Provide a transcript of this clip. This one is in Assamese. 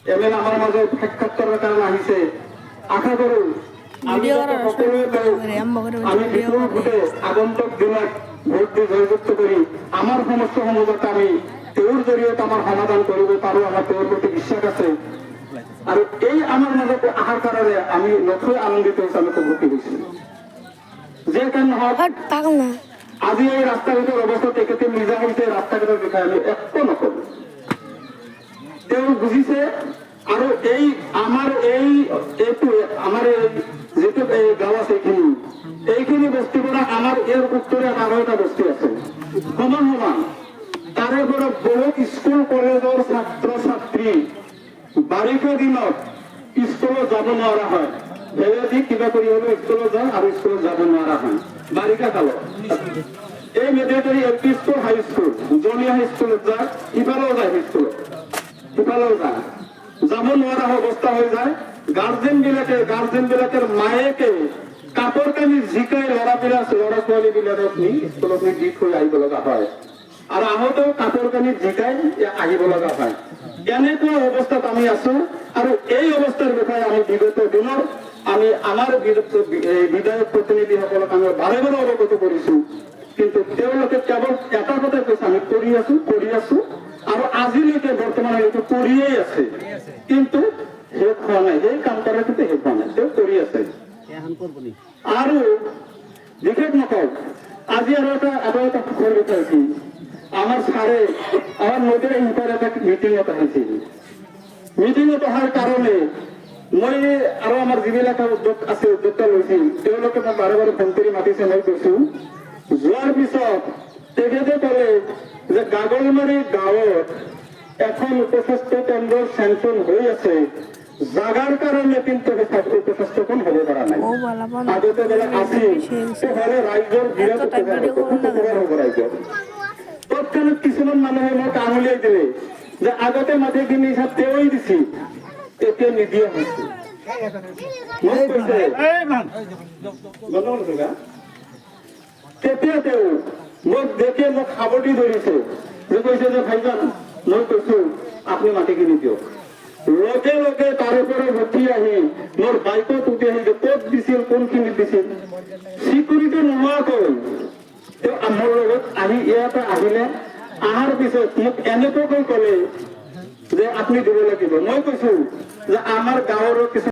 এমএলএ আমাৰ মাঝে সাক্ষাৎ কৰাৰ কাৰণে আহিছে আশা কৰো আমি বিপুল ভোটে আগন্তুক দিনত ভোট দি জয়যুক্ত কৰি আমাৰ সমস্যাসমূহ যাতে আমি তেওঁৰ জৰিয়তে আমাৰ সমাধান কৰিব পাৰো আমাৰ তেওঁৰ প্ৰতি বিশ্বাস আছে আৰু এই আমাৰ মাজত অহাৰ কাৰণে আমি নথৈ আনন্দিত হৈছোঁ আমি উপভোগ কৰিছোঁ যে কাৰণ নহওক আজি এই ৰাস্তাঘাটৰ অৱস্থা তেখেতে নিজা হৈছে ৰাস্তাঘাটৰ বিষয়ে আমি একো নকৰো তেওঁ বুজিছে আৰু এই আমাৰ এইটো আমাৰ যিটো গাঁও আছে এইখিনি বস্তুৰ পৰা আমাৰ ইয়াৰ উত্তৰে আৰু এটা বস্তু আছে সমান সমান তাৰে পৰা বহুত স্কুল কলেজৰ ছাত্ৰ ছাত্ৰী বাৰিষা দিনত স্কুলত যাব নোৱাৰা হয় ভেৱেদি কিবা কৰি হ'লেও স্কুলত যায় আৰু স্কুলত যাব নোৱাৰা হয় বাৰিষা কালত এই মেডিকেল এল পি স্কুল হাই স্কুল জনীয়া হাই স্কুলত যায় ইফালেও যায় স্কুলত সিফালেও যায় যাব নোৱাৰা অৱস্থা হৈ যায় গাৰ্জেন বিলাকেৰ মায়েকে কাপোৰ কানি জিকাই ল'ৰা ছোৱালী বিলাকক নি স্কুলত নি দি থৈ আহিব লগা হয় আৰু আহোঁতেও কাপোৰ কানি জিকাই আহিব লগা হয় এনেকুৱা অৱস্থাত আমি আছো আৰু এই অৱস্থাৰ বিষয়ে আমি বিগত দিনৰ আমি আমাৰ বিধায়ক প্ৰতিনিধিসকলক আমি বাৰে বাৰে অৱগত কৰিছো কিন্তু তেওঁলোকে কেৱল এটা কথাই কৈছে আমি কৰি আছো আৰু আজিলৈকে বৰ্তমান এইটো কৰিয়েই আছে কিন্তু শেষ হোৱা নাই এই কাম কৰা কিন্তু শেষ হোৱা নাই তেওঁ কৰি আছে আৰু বিশেষ নকওঁ আজি আৰু এটা সুখৰ বিষয় কি আমাৰ ছাৰে আমাৰ নদীৰ ইহঁতৰ এটা মিটিঙত আহিছিল মিটিঙত অহাৰ কাৰণে মই আৰু আমাৰ যিবিলাক উদ্যোক্তা লৈছিল তেওঁলোকে মোক বাৰে বাৰে ফোন কৰি মাতিছে মই কৈছো যোৱাৰ পিছত তেখেতে ক'লে যে গাগলমাৰী গাঁৱত এখন উপস্বাস্থ্য কেন্দ্ৰ চেংচন হৈ আছে জাগাৰ কাৰণে কিন্তু উপস্বাস্থ্যখন হ'ব পৰা নাই আগতে বেলেগ আছিল তেতিয়াহ'লে ৰাইজৰ বিৰাট উপকাৰ হ'ব ৰাইজৰ তৎক্ষণাত কিছুমান মানুহে মোক আঙুলিয়াই দিলে যে আগতে মাটিখিনি হিচাপ তেওঁই দিছিল এতিয়া নিদিয়া হৈছে তেতিয়া তেওঁ মোক দেখে মোক সাৱটি ধৰিছে যে কৈছে যে ভাইজান মই কৈছো আপুনি মাটিখিনি দিয়ক লগে লগে তাৰে পৰা উঠি আহি মোৰ বাইকত উঠি আহি ক'ত দিছিল কোনখিনিত দিছিল চিকিউৰিটি নোহোৱাকৈ তেওঁ মোৰ লগত আহি ইয়াতে আহিলে অহাৰ পিছত মোক এনেকুৱাকৈ ক'লে যে আপুনি দিব লাগিব মই কৈছো যে আমাৰ গাঁৱৰো কিছু